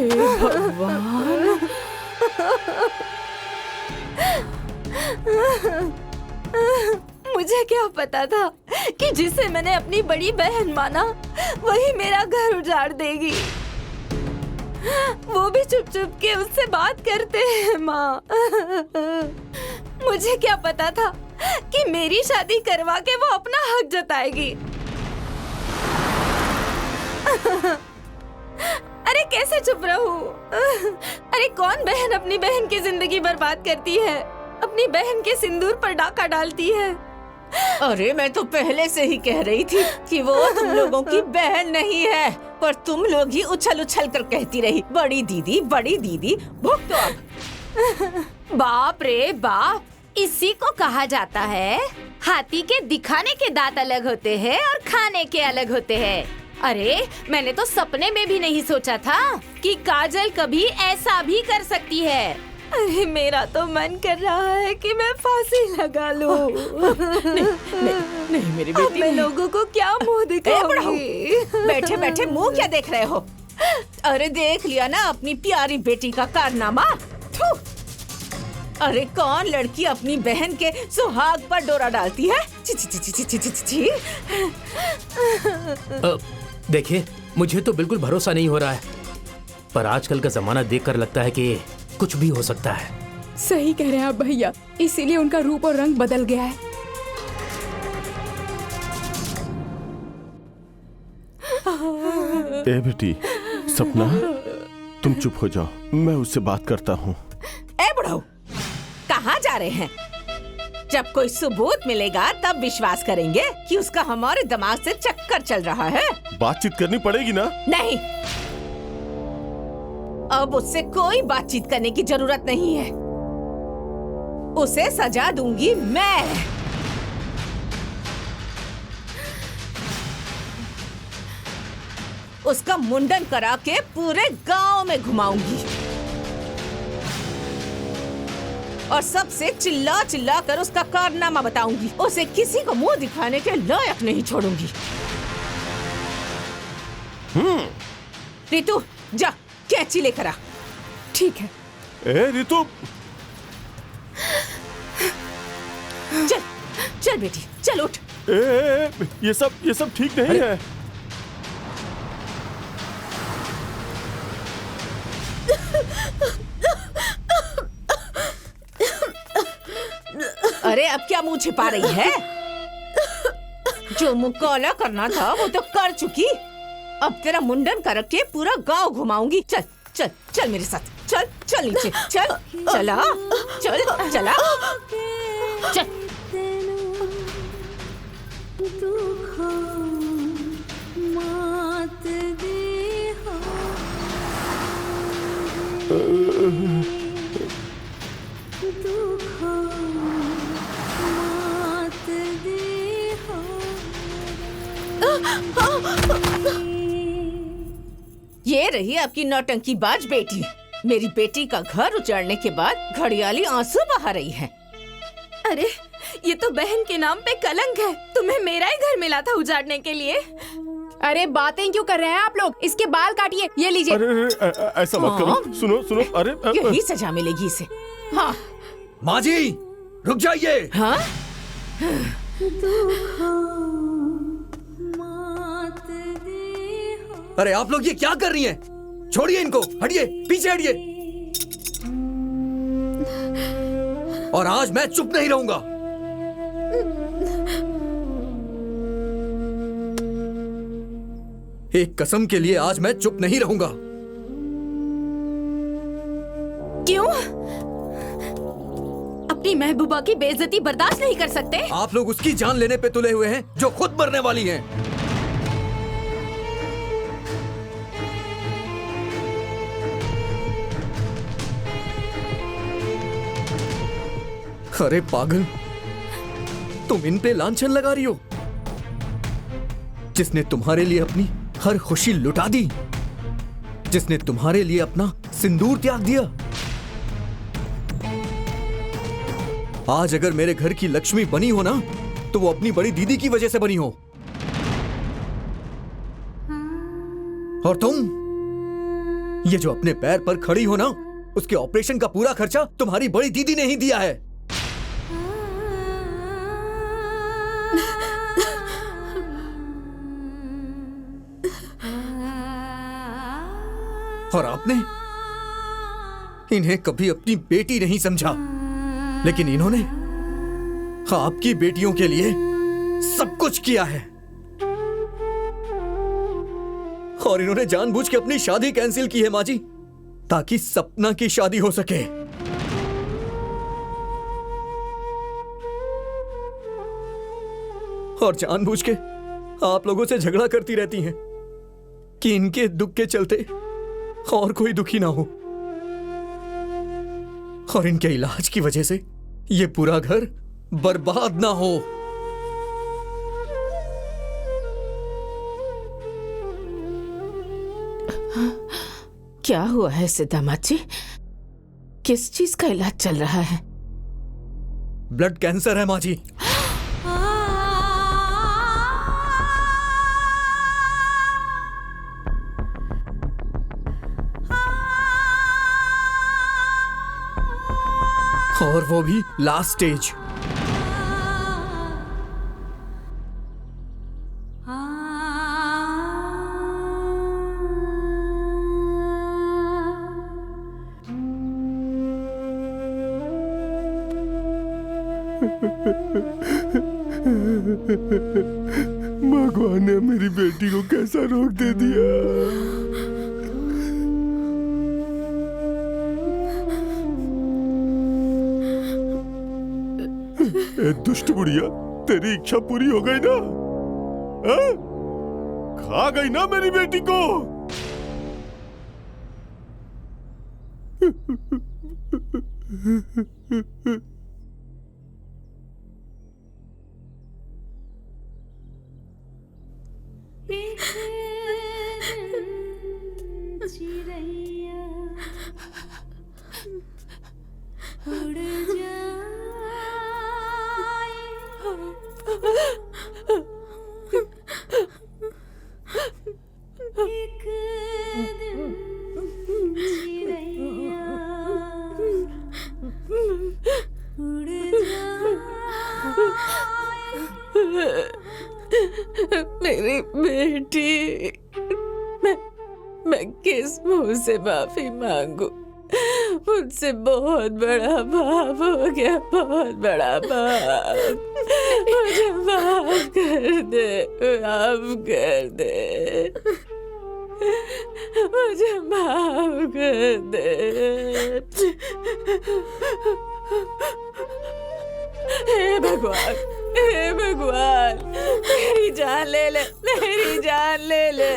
हे भगवान। मुझे क्या पता था कि जिसे मैंने अपनी बड़ी बहन माना वही मेरा घर उजाड़ देगी। वो भी चुप चुप के उससे बात करते हैं माँ। मुझे क्या पता था कि मेरी शादी करवा के वो अपना हक जताएगी। अरे कैसे चुप रहूं? अरे कौन बहन अपनी बहन की जिंदगी बर्बाद करती है, अपनी बहन के सिंदूर पर डाका डालती है। अरे मैं तो पहले से ही कह रही थी कि वो तुम लोगों की बहन नहीं है, पर तुम लोग ही उछल उछल कर कहती रही बड़ी दीदी बड़ी दीदी। भुगतो अब। बाप रे बाप, इसी को कहा जाता है हाथी के दिखाने के दांत अलग होते हैं और खाने के अलग होते हैं। अरे मैंने तो सपने में भी नहीं सोचा था कि काजल कभी ऐसा भी कर सकती है। अरे मेरा तो मन कर रहा है कि मैं फांसी लगा लूं। नहीं मेरी बेटी, मैं लोगों को क्या मुंह दिखाऊंगी? बैठे बैठे मुंह क्या देख रहे हो? अरे देख लिया ना अपनी प्यारी बेटी का कारनामा। थू। अरे कौन लड़की अपनी बहन के सुहाग पर डोरा डालती है? ची ची ची ची ची ची ची। देखिए, मुझे तो बिल्कुल भरोसा नहीं हो रहा है, पर आजकल का जमाना देखकर लगता है कि कुछ भी हो सकता है। सही कह रहे हैं आप भैया, इसीलिए उनका रूप और रंग बदल गया है। ए बेटी सपना, तुम चुप हो जाओ, मैं उससे बात करता हूँ। ए बुढ़ऊ, कहाँ जा रहे हैं? जब कोई सबूत मिलेगा तब विश्वास करेंगे कि उसका हमारे दिमाग से चक्कर चल रहा है। बातचीत करनी पड़ेगी ना? नहीं, अब उससे कोई बातचीत करने की जरूरत नहीं है। उसे सजा दूंगी मैं। उसका मुंडन करा के पूरे गांव में घुमाऊंगी और सबसे चिल्ला चिल्ला कर उसका कारनामा बताऊंगी। उसे किसी को मुंह दिखाने के लायक नहीं छोड़ूंगी। रितु जा, कैंची लेकर आ। ठीक है। ए रितु, चल चल बेटी, चल उठ। ये सब ठीक नहीं है। अरे अब क्या मुंह छिपा रही है? जो मुंह काला करना था वो तो कर चुकी। अब तेरा मुंडन करके पूरा गांव घुमाऊंगी। चल चल चल मेरे साथ, चल चल नीचे, चल चला, चल चला, चल। ये रही आपकी नौटंकीबाज बेटी। मेरी बेटी का घर उजाड़ने के बाद घड़ियाली आंसू बहा रही है। अरे ये तो बहन के नाम पे कलंक है। तुम्हें मेरा ही घर मिला था उजाड़ने के लिए। अरे बातें क्यों कर रहे हैं आप लोग? इसके बाल काटिए, ये लीजिए। अरे ऐसा मत करो। सुनो सुनो, अरे यही सजा मिलेगी इसे। हाँ माँ जी रुक जाइए। हाँ, अरे आप लोग ये क्या कर रही हैं? छोड़िए इनको, हटिए, पीछे हटिए। और आज मैं चुप नहीं रहूंगा। एक कसम के लिए आज मैं चुप नहीं रहूंगा। क्यों? अपनी महबूबा की बेइज्जती बर्दाश्त नहीं कर सकते? आप लोग उसकी जान लेने पे तुले हुए हैं जो खुद मरने वाली हैं। अरे पागल, तुम इन पे लांछन लगा रही हो? जिसने तुम्हारे लिए अपनी हर खुशी लुटा दी, जिसने तुम्हारे लिए अपना सिंदूर त्याग दिया, आज अगर मेरे घर की लक्ष्मी बनी हो ना, तो वो अपनी बड़ी दीदी की वजह से बनी हो। और तुम ये जो अपने पैर पर खड़ी हो ना, उसके ऑपरेशन का पूरा खर्चा तुम्हारी बड़ी दीदी ने ही दिया है। और आपने इन्हें कभी अपनी बेटी नहीं समझा, लेकिन इन्होंने आपकी बेटियों के लिए सब कुछ किया है। और इन्होंने जानबूझ के अपनी शादी कैंसिल की है माँ जी, ताकि सपना की शादी हो सके। और जानबूझ के आप लोगों से झगड़ा करती रहती हैं कि इनके दुख के चलते और कोई दुखी ना हो, और इनके इलाज की वजह से ये पूरा घर बर्बाद ना हो। क्या हुआ है दामाद जी? किस चीज का इलाज चल रहा है? ब्लड कैंसर है माँ जी। और वो भी लास्ट स्टेज। भगवान ने मेरी बेटी को कैसा रोक दे दिया। ए दुष्ट बुढ़िया, तेरी इच्छा पूरी हो गई ना? हाँ? खा गई ना मेरी बेटी को? मेरी बेटी, मैं किस मुंह से माफी मांगू? मुझसे बहुत बड़ा पाप हो गया, बहुत बड़ा पाप। मुझे माफ कर दे, माफ कर दे, मुझे माफ कर दे। हे भगवान, हे भगवान, मेरी जान ले ले, मेरी जान ले ले,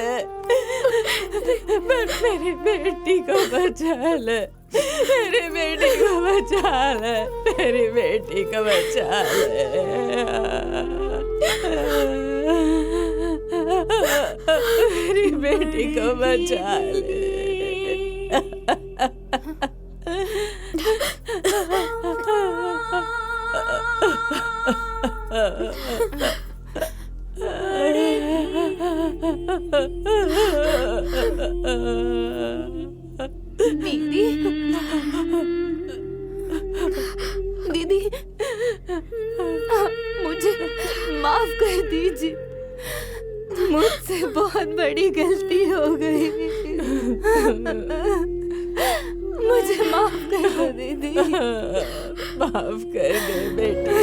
पर मेरी बेटी को बचा ले, मेरी बेटी को बचा ले, मेरी बेटी को बचा ले। मेरी बेटी को बचा ले। दीदी, दीदी, मुझे माफ कर दीजिए, मुझसे बहुत बड़ी गलती हो गई। मुझे माफ कर दो दीदी। माफ कर दे बेटी।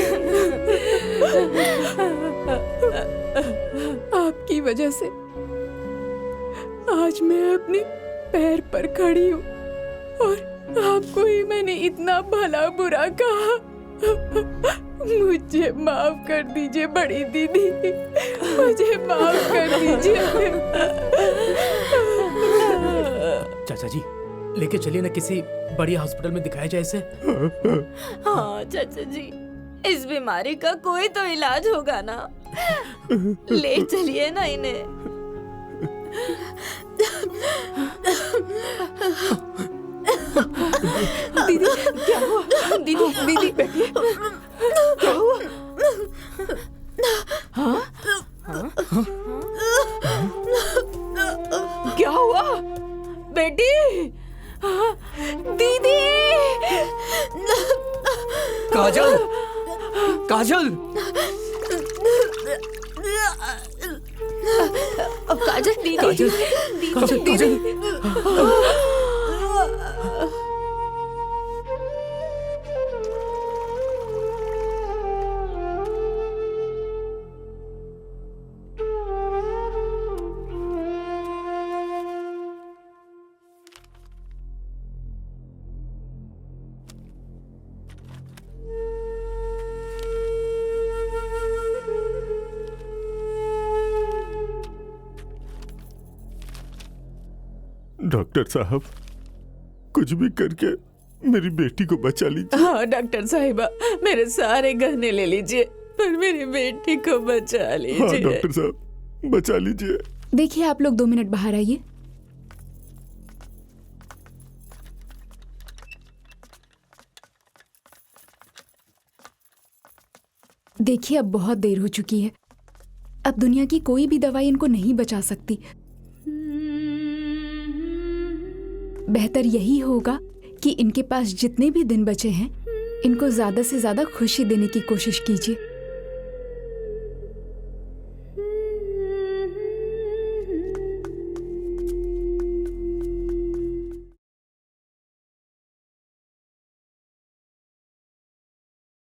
आपकी वजह से आज मैं अपने पैर पर खड़ी हूँ, और आपको ही मैंने इतना भला बुरा कहा। मुझे माफ कर दीजिए बड़ी दीदी, मुझे माफ कर दीजिए। चाचा जी, लेके चलिए ना, किसी बढ़िया हॉस्पिटल में दिखाया जाए इसे। हाँ चाचा जी, इस बीमारी का कोई तो इलाज होगा ना, ले चलिए ना इन्हें। दीदी क्या हुआ? दीदी दीदी बैठिए। क्या हुआ? हाँ? क्या हुआ? बेटी, काजल, काजल, काजल दीदी, काजल, काजल, काजल। डॉक्टर साहब, कुछ भी करके मेरी बेटी को बचा लीजिए। हाँ डॉक्टर साहिबा, मेरे सारे गहने ले लीजिए पर मेरी बेटी को बचा हाँ लीजिए। डॉक्टर साहब, बचा लीजिए। देखिए आप लोग 2 मिनट बाहर आइए। देखिए अब बहुत देर हो चुकी है। अब दुनिया की कोई भी दवाई इनको नहीं बचा सकती। बेहतर यही होगा कि इनके पास जितने भी दिन बचे हैं इनको ज्यादा से ज्यादा खुशी देने की कोशिश कीजिए।